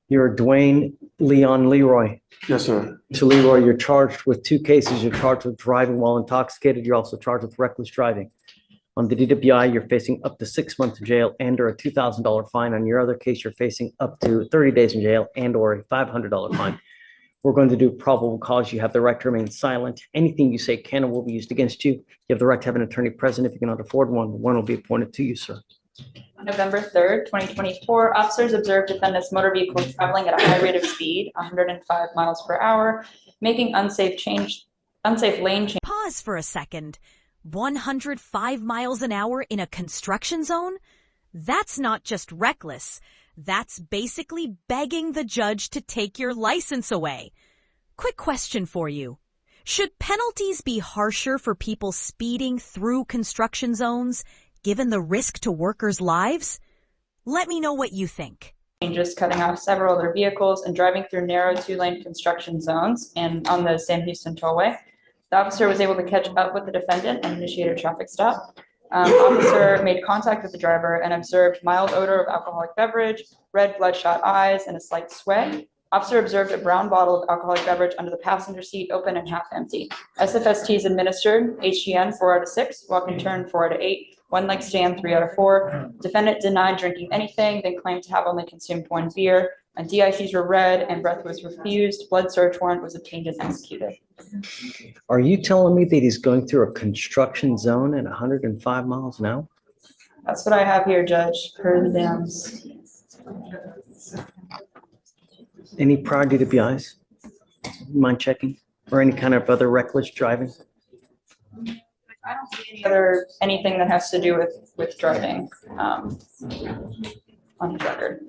You're Dwayne Leon Leroy. Yes, sir. So Leroy, you're charged with two cases. You're charged with driving while intoxicated. You're also charged with reckless driving. On the DWI, you're facing up to 6 months in jail and or a $2,000 fine. On your other case, you're facing up to 30 days in jail and or a $500 fine. We're going to do probable cause. You have the right to remain silent. Anything you say can and will be used against you. You have the right to have an attorney present. If you cannot afford one, one will be appointed to you, sir. On November 3rd, 2024, officers observed defendant's motor vehicle traveling at a high rate of speed, 105 miles per hour, making unsafe lane change. Pause for a second. 105 miles an hour in a construction zone? That's not just reckless. That's basically begging the judge to take your license away. Quick question for you. Should penalties be harsher for people speeding through construction zones, given the risk to workers' lives? Let me know what you think. Changes, cutting off several other vehicles and driving through narrow two-lane construction zones and on the Sam Houston Tollway. The officer was able to catch up with the defendant and initiate a traffic stop. Officer made contact with the driver and observed mild odor of alcoholic beverage, red bloodshot eyes, and a slight sway. Officer observed a brown bottle of alcoholic beverage under the passenger seat, open and half empty. SFSTs administered, HGN 4 out of 6, walk and turn 4 out of 8, one leg stand 3 out of 4. Defendant denied drinking anything, then claimed to have only consumed one beer. DICs were read and breath was refused. Blood search warrant was obtained and executed. Are you telling me that he's going through a construction zone at 105 miles an hour? That's what I have here, Judge, per the dams. Any prior DWIs? Mind checking? Or any kind of other reckless driving? I don't see anything that has to do with driving on his record.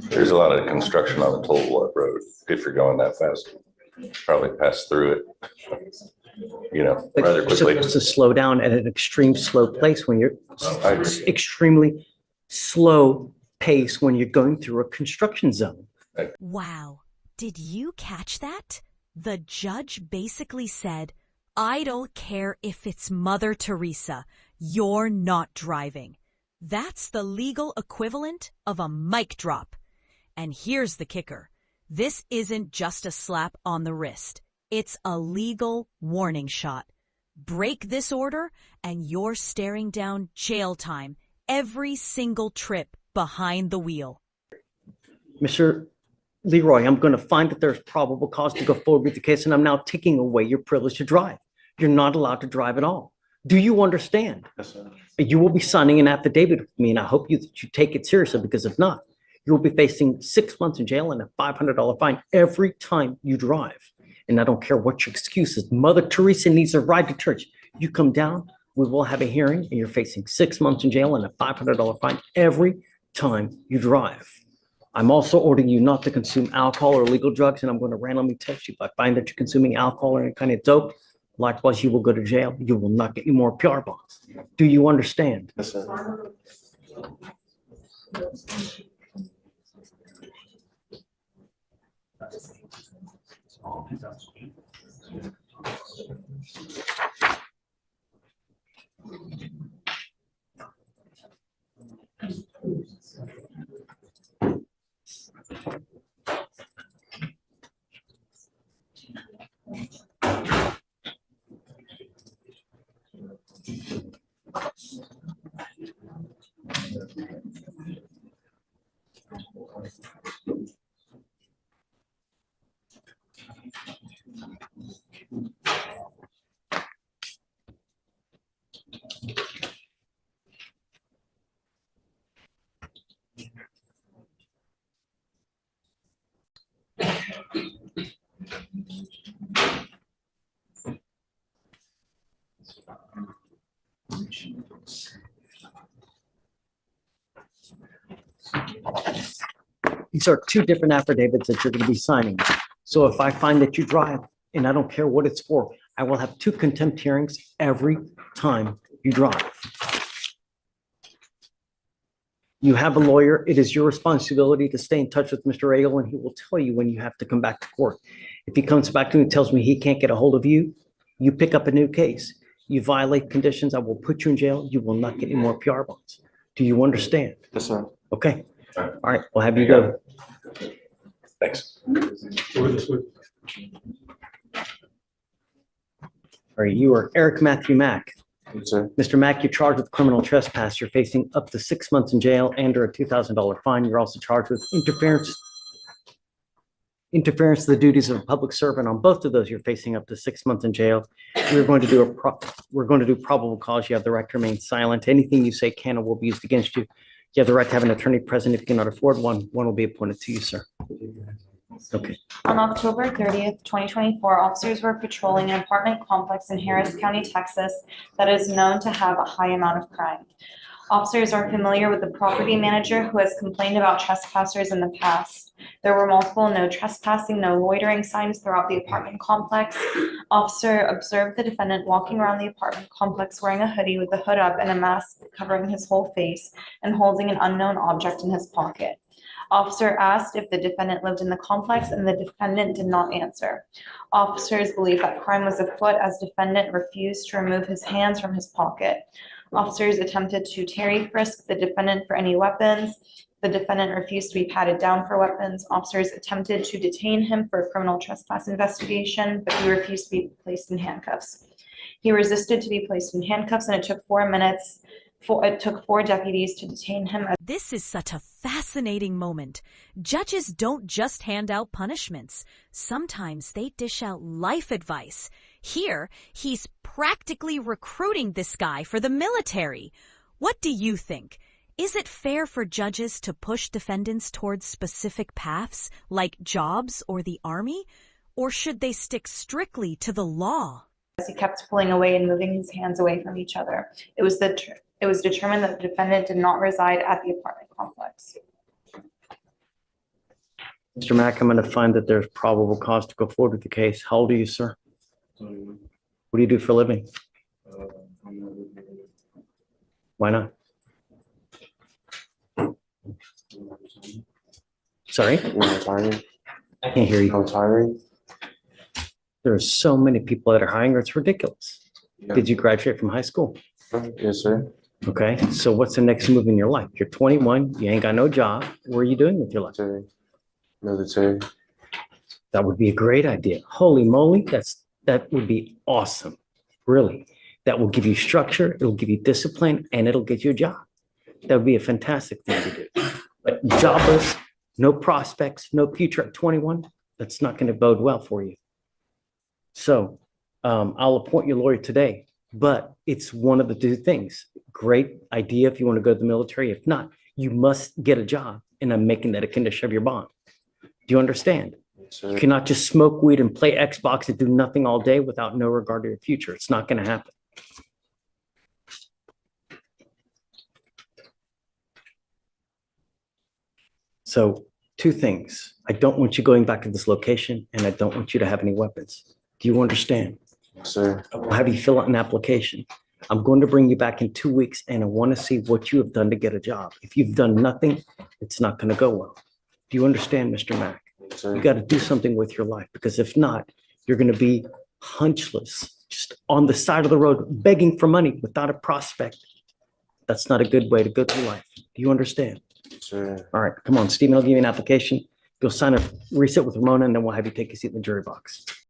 There's a lot of construction on the toll road. If you're going that fast, probably pass through it, rather You're quickly. supposed to slow down at an extreme slow place when you're extremely slow pace when you're going through a construction zone. Wow. Did you catch that? The judge basically said, I don't care if it's Mother Teresa. You're not driving. That's the legal equivalent of a mic drop. And here's the kicker. This isn't just a slap on the wrist. It's a legal warning shot. Break this order and you're staring down jail time every single trip behind the wheel. Mr. Leroy, I'm going to find that there's probable cause to go forward with the case, and I'm now taking away your privilege to drive. You're not allowed to drive at all. Do you understand? Yes, sir. You will be signing an affidavit with me, and I hope that you take it seriously, because if not, you will be facing 6 months in jail and a $500 fine every time you drive. And I don't care what your excuse is. Mother Teresa needs a ride to church. You come down, we will have a hearing, and you're facing 6 months in jail and a $500 fine every time you drive. I'm also ordering you not to consume alcohol or illegal drugs, and I'm going to randomly test you. If I find that you're consuming alcohol or any kind of dope, likewise, you will go to jail. You will not get any more PR bonds. Do you understand? Yes, sir. These are two different affidavits that you're going to be signing. So if I find that you drive, and I don't care what it's for, I will have 2 contempt hearings every time you drive. You have a lawyer. It is your responsibility to stay in touch with Mr. Agel, and he will tell you when you have to come back to court. If he comes back to me and tells me he can't get a hold of you, you pick up a new case. You violate conditions, I will put you in jail. You will not get any more PR bonds. Do you understand? Yes, sir. Okay. All right. All right, we'll have you go. Thanks. All right, you are Eric Matthew Mack. Yes, sir. Mr. Mack, you're charged with criminal trespass. You're facing up to 6 months in jail and or a $2,000 fine. You're also charged with interference to the duties of a public servant. On both of those, you're facing up to 6 months in jail. We're going to do probable cause. You have the right to remain silent. Anything you say can or will be used against you. You have the right to have an attorney present. If you cannot afford one, one will be appointed to you, sir. Okay. On October 30th, 2024, officers were patrolling an apartment complex in Harris County, Texas, that is known to have a high amount of crime. Officers are familiar with the property manager who has complained about trespassers in the past. There were multiple no trespassing, no loitering signs throughout the apartment complex. Officer observed the defendant walking around the apartment complex wearing a hoodie with the hood up and a mask covering his whole face and holding an unknown object in his pocket. Officer asked if the defendant lived in the complex, and the defendant did not answer. Officers believe that crime was afoot as defendant refused to remove his hands from his pocket. Officers attempted to Terry frisk the defendant for any weapons. The defendant refused to be patted down for weapons. Officers attempted to detain him for a criminal trespass investigation, but he refused to be placed in handcuffs. He resisted to be placed in handcuffs, and it took 4 minutes. It took 4 deputies to detain him. This is such a fascinating moment. Judges don't just hand out punishments. Sometimes they dish out life advice. Here, he's practically recruiting this guy for the military. What do you think? Is it fair for judges to push defendants towards specific paths, like jobs or the army? Or should they stick strictly to the law? As he kept pulling away and moving his hands away from each other. It was determined that the defendant did not reside at the apartment complex. Mr. Mack, I'm going to find that there's probable cause to go forward with the case. How old are you, sir? What do you do for a living? Why not? Sorry? I'm retiring. I can't hear I'm you. retiring. There are so many people that are hiring. It's ridiculous. Did you graduate from high school? Yes, sir. Okay, so what's the next move in your life? You're 21, you ain't got no job. What are you doing with your life? Military. That would be a great idea. Holy moly, that would be awesome. Really. That will give you structure, it'll give you discipline, and it'll get you a job. That would be a fantastic thing to do. But jobless, no prospects, no future at 21, that's not going to bode well for you. So I'll appoint your lawyer today, but it's one of the two things. Great idea if you want to go to the military. If not, you must get a job, and I'm making that a condition of your bond. Do you understand? Yes, sir. You cannot just smoke weed and play Xbox and do nothing all day without no regard to your future. It's not going to happen. So 2 things. I don't want you going back to this location, and I don't want you to have any weapons. Do you understand? Yes, sir. How do you fill out an application? I'm going to bring you back in 2 weeks, and I want to see what you have done to get a job. If you've done nothing, it's not going to go well. Do you understand, Mr. Mack? Yes, sir. You got to do something with your life, because if not, you're going to be hunchless, just on the side of the road, begging for money without a prospect. That's not a good way to go through life. Do you understand? Yes, sir. All right, come on, Stephen, I'll give you an application. You'll sign a reset with Ramona, and then we'll have you take a seat in the jury box.